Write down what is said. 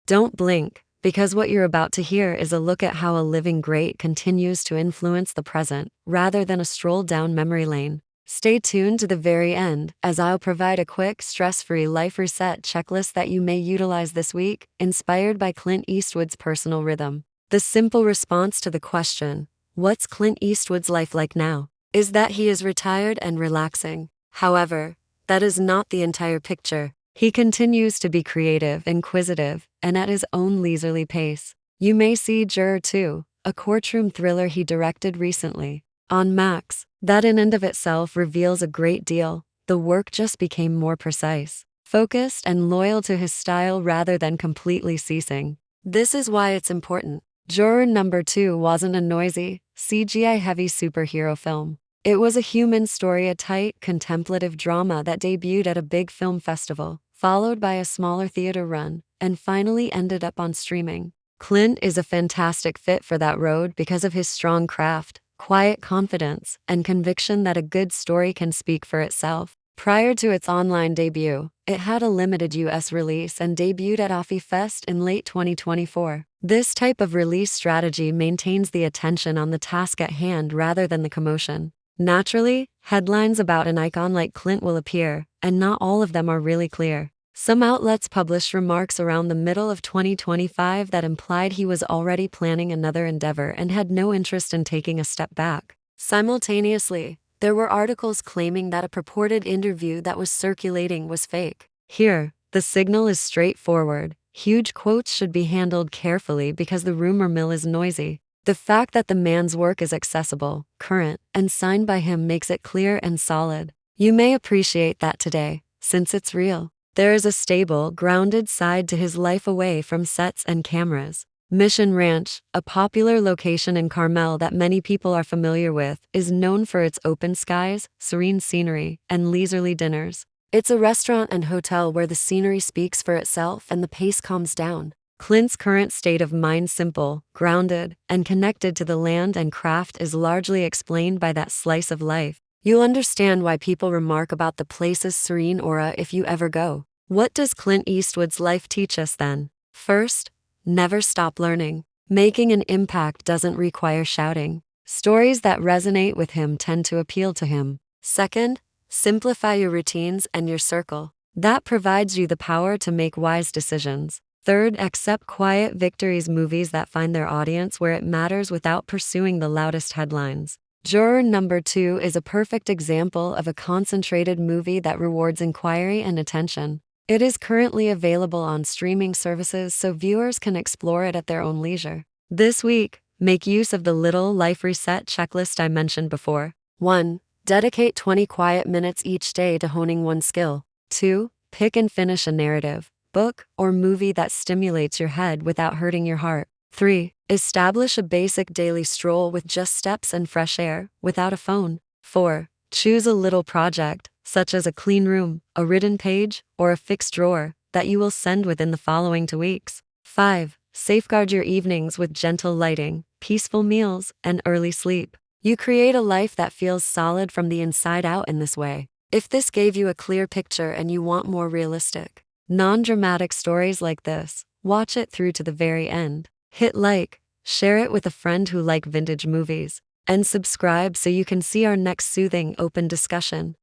Don't blink, because what you're about to hear is a look at how a living great continues to influence the present, rather than a stroll down memory lane. Stay tuned to the very end, as I'll provide a quick, stress-free life reset checklist that you may utilize this week, inspired by Clint Eastwood's personal rhythm. The simple response to the question, what's Clint Eastwood's life like now, is that he is retired and relaxing. However, that is not the entire picture. He continues to be creative, inquisitive, and at his own leisurely pace. You may see Juror 2, a courtroom thriller he directed recently, on Max. That in and of itself reveals a great deal. The work just became more precise, focused, and loyal to his style rather than completely ceasing. This is why it's important. Juror number 2 wasn't a noisy, CGI-heavy superhero film. It was a human story, a tight, contemplative drama that debuted at a big film festival, followed by a smaller theater run, and finally ended up on streaming. Clint is a fantastic fit for that road because of his strong craft, quiet confidence, and conviction that a good story can speak for itself. Prior to its online debut, it had a limited US release and debuted at Offie Fest in late 2024. This type of release strategy maintains the attention on the task at hand rather than the commotion. Naturally, headlines about an icon like Clint will appear, and not all of them are really clear. Some outlets published remarks around the middle of 2025 that implied he was already planning another endeavor and had no interest in taking a step back. Simultaneously, there were articles claiming that a purported interview that was circulating was fake. Here, the signal is straightforward. Huge quotes should be handled carefully because the rumor mill is noisy. The fact that the man's work is accessible, current, and signed by him makes it clear and solid. You may appreciate that today, since it's real. There is a stable, grounded side to his life away from sets and cameras. Mission Ranch, a popular location in Carmel that many people are familiar with, is known for its open skies, serene scenery, and leisurely dinners. It's a restaurant and hotel where the scenery speaks for itself and the pace calms down. Clint's current state of mind, simple, grounded, and connected to the land and craft, is largely explained by that slice of life. You'll understand why people remark about the place's serene aura if you ever go. What does Clint Eastwood's life teach us then? First, never stop learning. Making an impact doesn't require shouting. Stories that resonate with him tend to appeal to him. Second, simplify your routines and your circle. That provides you the power to make wise decisions. Third, accept quiet victories, movies that find their audience where it matters without pursuing the loudest headlines. Juror number 2 is a perfect example of a concentrated movie that rewards inquiry and attention. It is currently available on streaming services so viewers can explore it at their own leisure. This week, make use of the little life reset checklist I mentioned before. 1. Dedicate 20 quiet minutes each day to honing one skill. 2. Pick and finish a narrative, book, or movie that stimulates your head without hurting your heart. 3. Establish a basic daily stroll with just steps and fresh air, without a phone. 4. Choose a little project, such as a clean room, a written page, or a fixed drawer, that you will send within the following 2 weeks. 5. Safeguard your evenings with gentle lighting, peaceful meals, and early sleep. You create a life that feels solid from the inside out in this way. If this gave you a clear picture and you want more realistic, non-dramatic stories like this, watch it through to the very end. Hit like, share it with a friend who like vintage movies, and subscribe so you can see our next soothing, open discussion.